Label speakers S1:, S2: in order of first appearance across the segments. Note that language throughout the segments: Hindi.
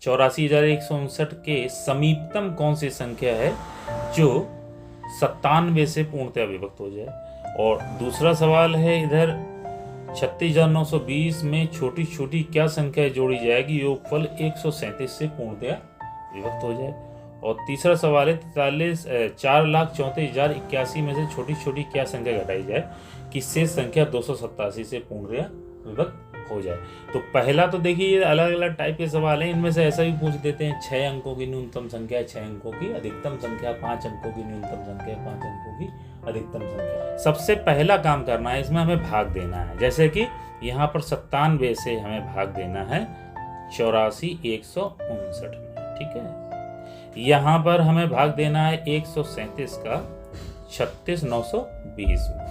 S1: 84,159 के समीपतम कौन सी संख्या है जो 97 से पूर्णतया विभक्त हो जाए। और दूसरा सवाल है इधर 36,920 में छोटी छोटी क्या संख्या जोड़ी जाएगी योगफल 137 से पूर्णतया विभक्त हो जाए। और तीसरा सवाल है 4,34,081 में से छोटी छोटी क्या संख्या घटाई जाए कि शेष संख्या 287 से पूर्णतया विभक्त हो जाए। तो पहला तो देखिए ये अलग अलग टाइप के सवाल हैं, इनमें से ऐसा भी पूछ देते हैं 6 अंकों की न्यूनतम संख्या, 6 अंकों की अधिकतम संख्या, 5 अंकों की न्यूनतम संख्या, 5 अंकों की अधिकतम संख्या। सबसे पहला काम करना है, इसमें हमें भाग देना है। जैसे कि यहाँ पर 97 से हमें भाग देना है 84,159 में, ठीक है। यहाँ पर हमें भाग देना है 137 का 36,920 में।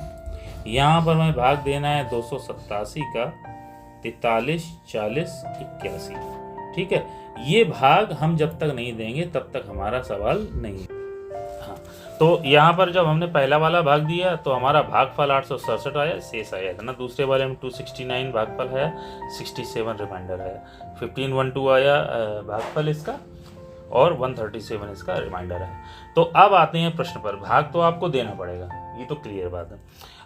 S1: यहाँ पर हमें भाग देना है 287 का 43,40,81, ठीक है। ये भाग हम जब तक नहीं देंगे तब तक हमारा सवाल नहीं। हाँ, तो यहाँ पर जब हमने पहला वाला भाग दिया तो हमारा भागफल 867 आया, शेष आया था ना। दूसरे वाले में 269 भागफल आया, 67 रिमाइंडर आया, 1512 आया भागफल इसका और 137 इसका रिमाइंडर है। तो अब आते हैं प्रश्न पर। भाग तो आपको देना पड़ेगा, ये तो क्लियर बात है।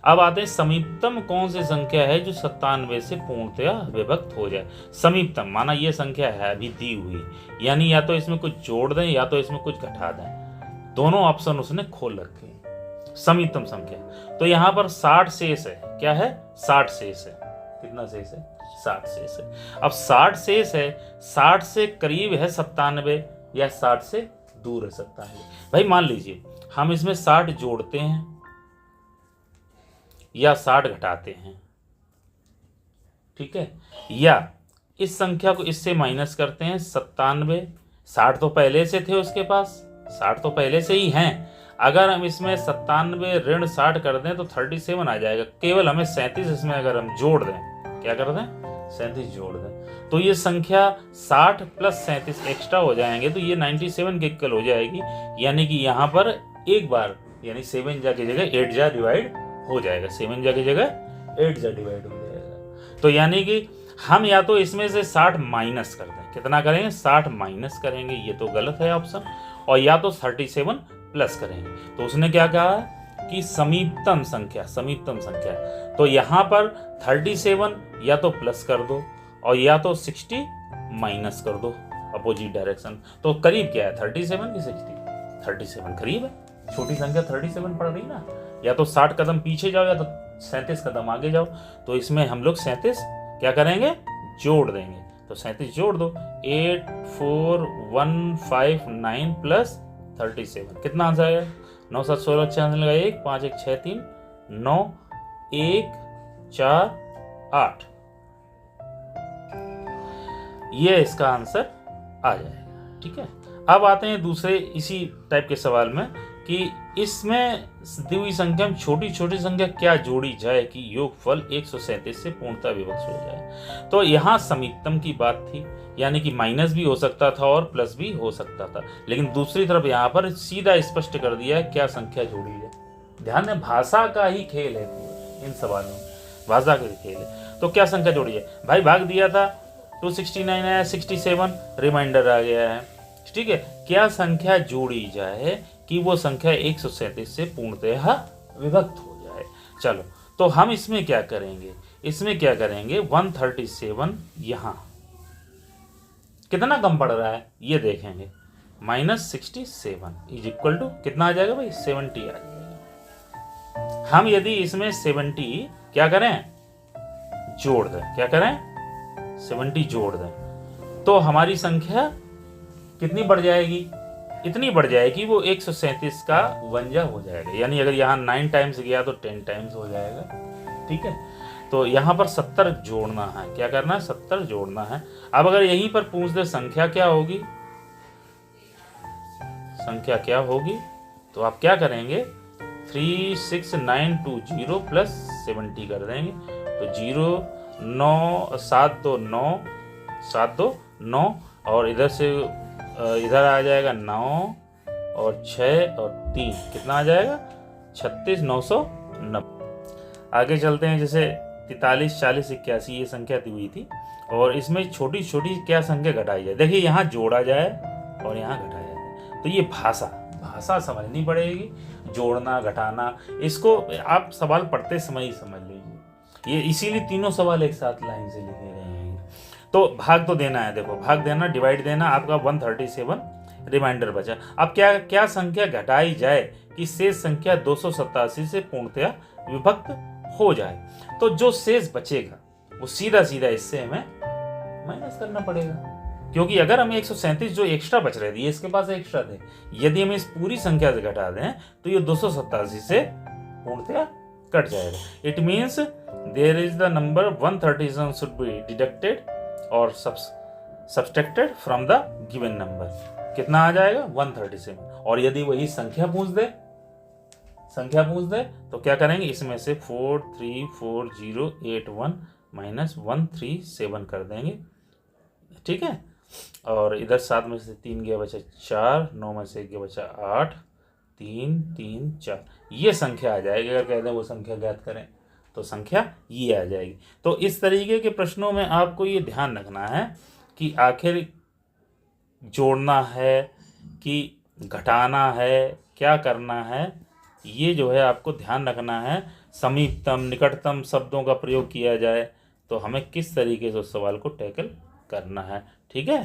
S1: अब आते हैं समीपतम कौन सी संख्या है जो 97 से पूर्णतया विभक्त हो जाए। समीपतम माना ये संख्या है अभी दी हुई, यानी या तो इसमें कुछ जोड़ दें या तो इसमें कुछ घटा दें, दोनों ऑप्शन उसने खोल रखे हैं। समीपतम संख्या तो यहाँ पर 60 शेष है। क्या है? 60 शेष है। कितना शेष है? 60 शेष है। अब 60 शेष है, 60 से करीब है 97 या 60 से दूर है 97। भाई मान लीजिए हम इसमें 60 जोड़ते हैं या 60 घटाते हैं, ठीक है, या इस संख्या को इससे माइनस करते हैं 97। 60 तो पहले से थे उसके पास, 60 तो पहले से ही हैं। अगर हम इसमें 97 ऋण 60 कर दें तो 37 आ जाएगा। केवल हमें 37 इसमें अगर हम जोड़ दें, क्या कर दें? 37 जोड़ दें तो ये संख्या 60 प्लस 37 एक्स्ट्रा हो जाएंगे तो ये 97 के इक्वल हो जाएगी। यानी कि यहाँ पर एक बार यानी 7 जा की जगह 8 जा डिवाइड हो जाएगा, 7 जा की जगह 8 जा डिवाइड हो जाएगा। तो यानी कि हम या तो इसमें से 60 माइनस कर दें, कितना करेंगे? 60 माइनस करेंगे, ये तो गलत है ऑप्शन, और या तो 37 प्लस करेंगे। तो उसने क्या कहा कि समीपतम संख्या, समीपतम संख्या, तो यहाँ पर 37 या तो प्लस कर दो और या तो 60 माइनस कर दो, अपोजिट डायरेक्शन। तो करीब क्या है? 37 की 60? 37 करीब है, छोटी संख्या 37 पड़ रही ना। या तो 60 कदम पीछे जाओ या तो 37 कदम आगे जाओ। तो इसमें हम लोग 37 क्या करेंगे? जोड़ देंगे। तो 37 जोड़ दो, 84,159 प्लस 37 कितना आंसर आएगा? 9 7 16 96 लगा 1 5 1 6 3 9 1 4 8, ये इसका आंसर आ जाएगा, ठीक है। अब आते हैं दूसरे इसी टाइप के सवाल में कि इसमें दी हुई संख्या में छोटी छोटी संख्या क्या जोड़ी जाए कि योगफल 137 से पूर्णतः विभक्त हो जाए। तो यहाँ समीपतम की बात थी, यानी कि माइनस भी हो सकता था और प्लस भी हो सकता था, लेकिन दूसरी तरफ यहाँ पर सीधा स्पष्ट कर दिया है क्या संख्या जोड़ी है। ध्यान दें, भाषा का ही खेल है इन सवालों में, भाषा का खेल है। तो क्या संख्या जोड़ी है? भाई भाग दिया था 269 आया, 67 रिमाइंडर आ गया है, ठीक है। क्या संख्या जोड़ी जाए कि वो संख्या 137 से पूर्णतः विभक्त हो जाए। चलो तो हम इसमें क्या करेंगे? इसमें क्या करेंगे? 137 यहाँ कितना कम पड़ रहा है ये देखेंगे, -67 इज इक्वल टू कितना आ जाएगा भाई? 70 आ जाएगा। हम यदि इसमें 70 क्या करें? जोड़ दें। क्या करें? 70 जोड़ दें तो हमारी संख्या कितनी बढ़ जाएगी? इतनी बढ़ जाएगी वो 137 का 1 हो जाएगा। यानी अगर यहाँ 9 टाइम्स गया तो 10 टाइम्स हो जाएगा, ठीक है। तो यहाँ पर 70 जोड़ना है। क्या करना है? 70 जोड़ना है। अब अगर यहीं पर पूछ दे संख्या क्या होगी, संख्या क्या होगी, तो आप क्या करेंगे? 36920 प्लस 70 कर देंगे तो 0 9 7 2 9 7 2 9 और इधर से इधर आ जाएगा 9 और 6 और 3 कितना आ जाएगा? 36,990। आगे चलते हैं, जैसे 43, 40, 81 ये संख्या दी हुई थी और इसमें छोटी छोटी क्या संख्या घटाई जाए। देखिए यहाँ जोड़ा जाए और यहाँ घटाया जाए, तो ये भाषा समझनी पड़ेगी। जोड़ना घटाना इसको आप सवाल पढ़ते समय ही समझ लीजिए, ये इसीलिए तीनों सवाल एक साथ लाइन से लिखे गए हैं। तो भाग तो देना है, देखो भाग देना, डिवाइड देना, आपका 137 रिमाइंडर बचा। अब क्या क्या संख्या घटाई जाए कि शेष संख्या 287 से पूर्णतया विभक्त हो जाए। तो जो शेष बचेगा वो सीधा सीधा इससे हमें माइनस करना पड़ेगा, क्योंकि अगर हमें 137 जो एक्स्ट्रा बच रहे थे, ये इसके पास एक्स्ट्रा थे, यदि हम इस पूरी संख्या से घटा दें तो ये 287 से पूर्णतया कट जाएगा। It means there is the number 137 should be deducted और subtracted from the given number. कितना आ जाएगा 137। और यदि वही संख्या पूछ दे तो क्या करेंगे, इसमें से 434081 माइनस 137 कर देंगे, ठीक है। और इधर 7 में से 3 गया बचा 4, 9 में से 1 गया बचा 8, 3 3 4, ये संख्या आ जाएगी। अगर कहते हैं वो संख्या ज्ञात करें तो संख्या ये आ जाएगी। तो इस तरीके के प्रश्नों में आपको ये ध्यान रखना है कि आखिर जोड़ना है कि घटाना है, क्या करना है, ये जो है आपको ध्यान रखना है। समीपतम निकटतम शब्दों का प्रयोग किया जाए तो हमें किस तरीके से उस सवाल को टैकल करना है, ठीक है।